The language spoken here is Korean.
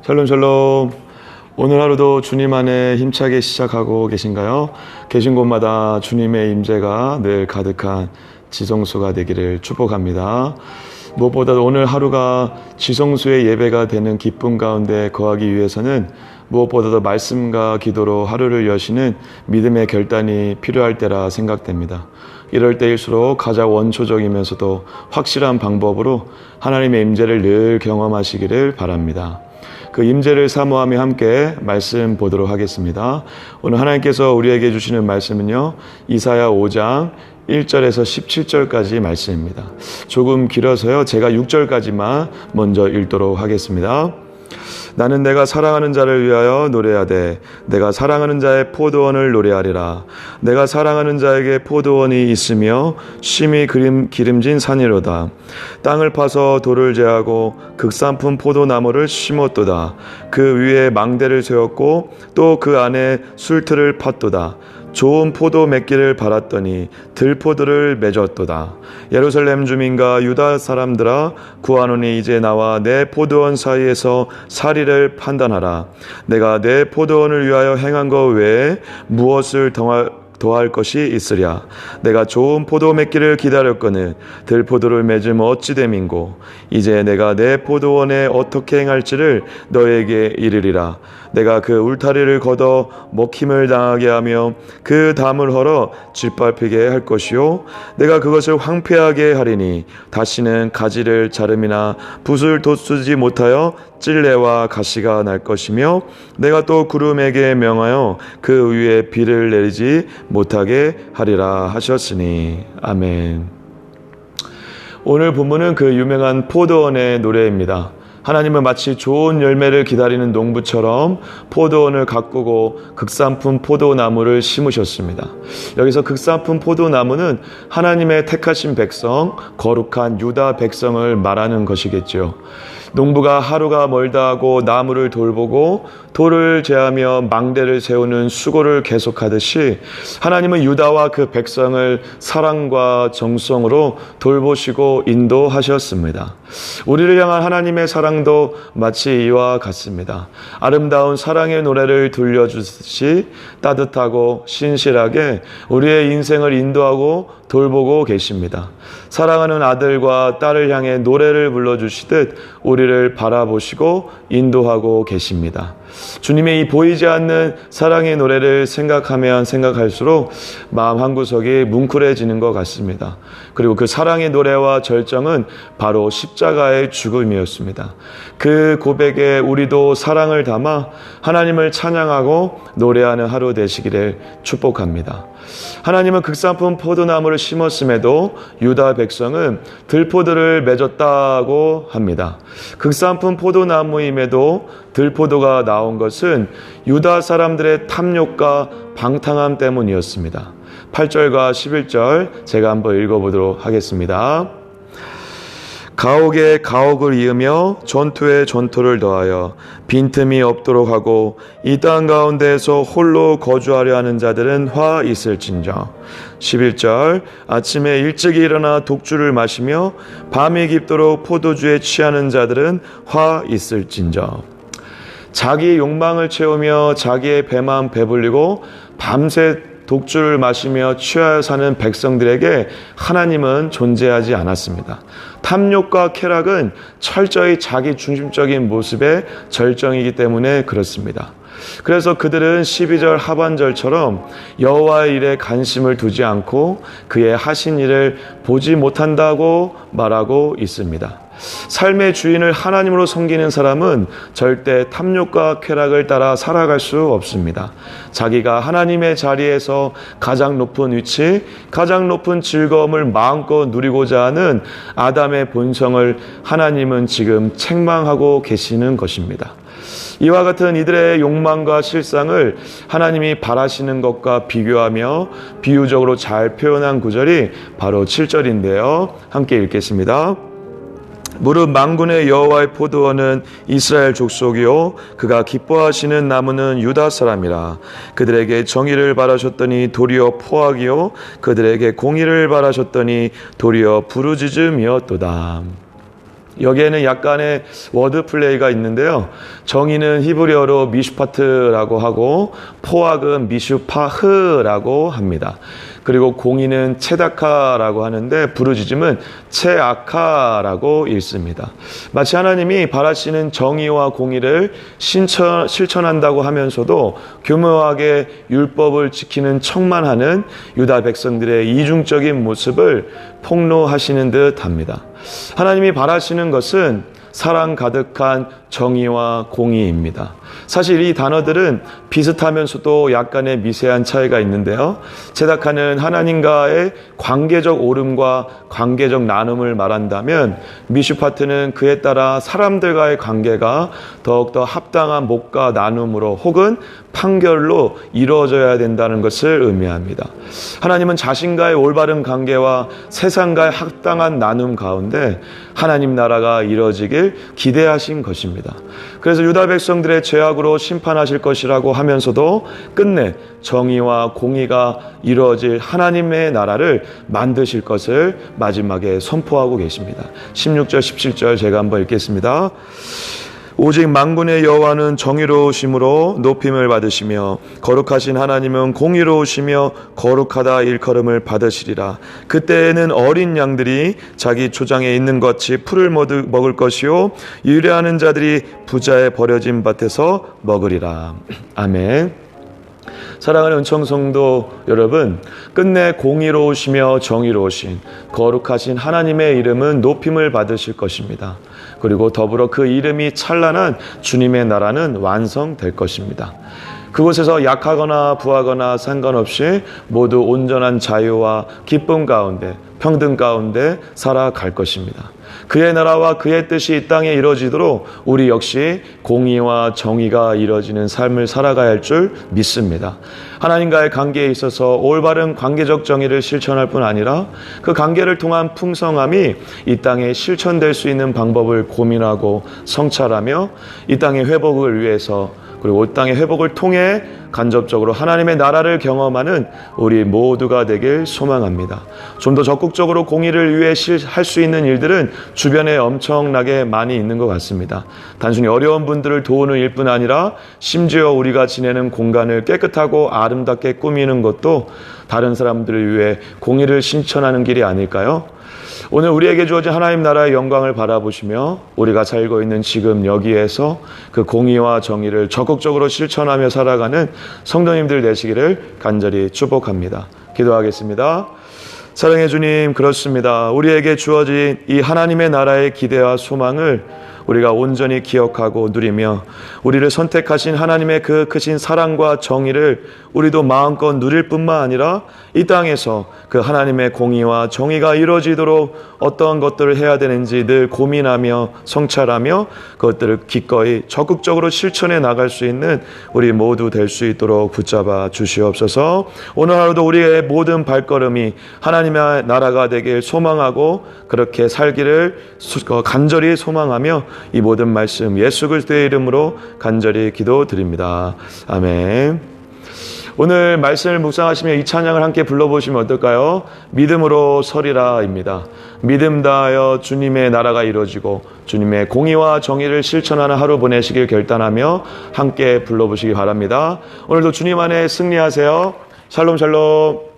샬롬 샬롬. 오늘 하루도 주님 안에 힘차게 시작하고 계신가요? 계신 곳마다 주님의 임재가 늘 가득한 지성소가 되기를 축복합니다. 무엇보다도 오늘 하루가 지성소의 예배가 되는 기쁨 가운데 거하기 위해서는 무엇보다도 말씀과 기도로 하루를 여시는 믿음의 결단이 필요할 때라 생각됩니다. 이럴 때일수록 가장 원초적이면서도 확실한 방법으로 하나님의 임재를 늘 경험하시기를 바랍니다. 그 임재를 사모하며 함께 말씀 보도록 하겠습니다. 오늘 하나님께서 우리에게 주시는 말씀은요, 이사야 5장 1절에서 17절까지 말씀입니다. 조금 길어서요, 제가 6절까지만 먼저 읽도록 하겠습니다. 나는 내가 사랑하는 자를 위하여 노래하되 내가 사랑하는 자의 포도원을 노래하리라. 내가 사랑하는 자에게 포도원이 있으며 심히 기름진 산이로다. 땅을 파서 돌을 제하고 극산품 포도나무를 심었도다. 그 위에 망대를 세웠고 또 그 안에 술틀을 팠도다. 좋은 포도 맺기를 바랐더니 들포도를 맺었도다. 예루살렘 주민과 유다 사람들아, 구하노니 이제 나와 내 포도원 사이에서 사리를 판단하라. 내가 내 포도원을 위하여 행한 것 외에 무엇을 더할 것이 있으랴. 내가 좋은 포도 맺기를 기다렸거늘 들포도를 맺음 어찌 됨인고. 이제 내가 내 포도원에 어떻게 행할지를 너에게 이르리라. 내가 그 울타리를 걷어 먹힘을 당하게 하며 그 담을 헐어 짓밟히게 할 것이요, 내가 그것을 황폐하게 하리니 다시는 가지를 자름이나 붓을 돋쓰지 못하여 찔레와 가시가 날 것이며, 내가 또 구름에게 명하여 그 위에 비를 내리지 못하게 하리라 하셨으니. 아멘. 오늘 본문은 그 유명한 포도원의 노래입니다. 하나님은 마치 좋은 열매를 기다리는 농부처럼 포도원을 가꾸고 극산품 포도나무를 심으셨습니다. 여기서 극산품 포도나무는 하나님의 택하신 백성, 거룩한 유다 백성을 말하는 것이겠죠. 농부가 하루가 멀다 하고 나무를 돌보고 돌을 제하며 망대를 세우는 수고를 계속하듯이 하나님은 유다와 그 백성을 사랑과 정성으로 돌보시고 인도하셨습니다. 우리를 향한 하나님의 사랑도 마치 이와 같습니다. 아름다운 사랑의 노래를 들려주듯이 따뜻하고 신실하게 우리의 인생을 인도하고 돌보고 계십니다. 사랑하는 아들과 딸을 향해 노래를 불러주시듯 우리를 바라보시고 인도하고 계십니다. 주님의 이 보이지 않는 사랑의 노래를 생각하면 생각할수록 마음 한구석이 뭉클해지는 것 같습니다. 그리고 그 사랑의 노래와 절정은 바로 십자가의 죽음이었습니다. 그 고백에 우리도 사랑을 담아 하나님을 찬양하고 노래하는 하루 되시기를 축복합니다. 하나님은 극산품 포도나무를 심었음에도 유다 백성은 들포도를 맺었다고 합니다. 극산품 포도나무임에도 들포도가 나온 것은 유다 사람들의 탐욕과 방탕함 때문이었습니다. 8절과 11절 제가 한번 읽어보도록 하겠습니다. 가옥에 가옥을 이으며 전투에 전투를 더하여 빈틈이 없도록 하고 이 땅 가운데에서 홀로 거주하려 하는 자들은 화 있을진저. 11절 아침에 일찍 일어나 독주를 마시며 밤이 깊도록 포도주에 취하는 자들은 화 있을진저. 자기의 욕망을 채우며 자기의 배만 배불리고 밤새 독주를 마시며 취하여 사는 백성들에게 하나님은 존재하지 않았습니다. 탐욕과 쾌락은 철저히 자기 중심적인 모습의 절정이기 때문에 그렇습니다. 그래서 그들은 12절 하반절처럼 여호와의 일에 관심을 두지 않고 그의 하신 일을 보지 못한다고 말하고 있습니다. 삶의 주인을 하나님으로 섬기는 사람은 절대 탐욕과 쾌락을 따라 살아갈 수 없습니다. 자기가 하나님의 자리에서 가장 높은 위치, 가장 높은 즐거움을 마음껏 누리고자 하는 아담의 본성을 하나님은 지금 책망하고 계시는 것입니다. 이와 같은 이들의 욕망과 실상을 하나님이 바라시는 것과 비교하며 비유적으로 잘 표현한 구절이 바로 7절인데요. 함께 읽겠습니다. 무릇 만군의 여호와의 포도원은 이스라엘 족속이요 그가 기뻐하시는 나무는 유다 사람이라. 그들에게 정의를 바라셨더니 도리어 포악이요 그들에게 공의를 바라셨더니 도리어 부르짖음이었도다. 여기에는 약간의 워드 플레이가 있는데요. 정의는 히브리어로 미슈파트라고 하고 포악은 미슈파흐라고 합니다. 그리고 공의는 체다카라고 하는데 부르짖음은 체아카라고 읽습니다. 마치 하나님이 바라시는 정의와 공의를 실천한다고 하면서도 교묘하게 율법을 지키는 척만 하는 유다 백성들의 이중적인 모습을 폭로하시는 듯합니다. 하나님이 바라시는 것은 사랑 가득한 정의와 공의입니다. 사실 이 단어들은 비슷하면서도 약간의 미세한 차이가 있는데요. 체다카는 하나님과의 관계적 오름과 관계적 나눔을 말한다면 미슈파트는 그에 따라 사람들과의 관계가 더욱더 합당한 몫과 나눔으로 혹은 판결로 이루어져야 된다는 것을 의미합니다. 하나님은 자신과의 올바른 관계와 세상과의 합당한 나눔 가운데 하나님 나라가 이루어지길 기대하신 것입니다. 그래서 유다 백성들의 죄악으로 심판하실 것이라고 하면서도 끝내 정의와 공의가 이루어질 하나님의 나라를 만드실 것을 마지막에 선포하고 계십니다. 16절 17절 제가 한번 읽겠습니다. 오직 만군의 여호와는 정의로우심으로 높임을 받으시며 거룩하신 하나님은 공의로우시며 거룩하다 일컬음을 받으시리라. 그때에는 어린 양들이 자기 초장에 있는 것이 풀을 먹을 것이요 유래하는 자들이 부자의 버려진 밭에서 먹으리라. 아멘. 사랑하는 은총성도 여러분, 끝내 공의로우시며 정의로우신 거룩하신 하나님의 이름은 높임을 받으실 것입니다. 그리고 더불어 그 이름이 찬란한 주님의 나라는 완성될 것입니다. 그곳에서 약하거나 부하거나 상관없이 모두 온전한 자유와 기쁨 가운데 평등 가운데 살아갈 것입니다. 그의 나라와 그의 뜻이 이 땅에 이루어지도록 우리 역시 공의와 정의가 이루어지는 삶을 살아가야 할 줄 믿습니다. 하나님과의 관계에 있어서 올바른 관계적 정의를 실천할 뿐 아니라 그 관계를 통한 풍성함이 이 땅에 실천될 수 있는 방법을 고민하고 성찰하며 이 땅의 회복을 위해서 그리고 이 땅의 회복을 통해 간접적으로 하나님의 나라를 경험하는 우리 모두가 되길 소망합니다. 좀 더 적극적으로 공의를 위해 할 수 있는 일들은 주변에 엄청나게 많이 있는 것 같습니다. 단순히 어려운 분들을 도우는 일뿐 아니라 심지어 우리가 지내는 공간을 깨끗하고 아름답게 꾸미는 것도 다른 사람들을 위해 공의를 실천하는 길이 아닐까요? 오늘 우리에게 주어진 하나님 나라의 영광을 바라보시며 우리가 살고 있는 지금 여기에서 그 공의와 정의를 적극적으로 실천하며 살아가는 성도님들 되시기를 간절히 축복합니다. 기도하겠습니다. 사랑해 주님, 그렇습니다. 우리에게 주어진 이 하나님의 나라의 기대와 소망을 우리가 온전히 기억하고 누리며 우리를 선택하신 하나님의 그 크신 사랑과 정의를 우리도 마음껏 누릴 뿐만 아니라 이 땅에서 그 하나님의 공의와 정의가 이루어지도록 어떠한 것들을 해야 되는지 늘 고민하며 성찰하며 그것들을 기꺼이 적극적으로 실천해 나갈 수 있는 우리 모두 될 수 있도록 붙잡아 주시옵소서. 오늘 하루도 우리의 모든 발걸음이 하나님의 나라가 되길 소망하고 그렇게 살기를 간절히 소망하며 이 모든 말씀 예수 그리스도의 이름으로 간절히 기도드립니다. 아멘. 오늘 말씀을 묵상하시며 이 찬양을 함께 불러보시면 어떨까요? 믿음으로 서리라입니다. 믿음 다하여 주님의 나라가 이루어지고 주님의 공의와 정의를 실천하는 하루 보내시길 결단하며 함께 불러보시기 바랍니다. 오늘도 주님 안에 승리하세요. 샬롬 샬롬.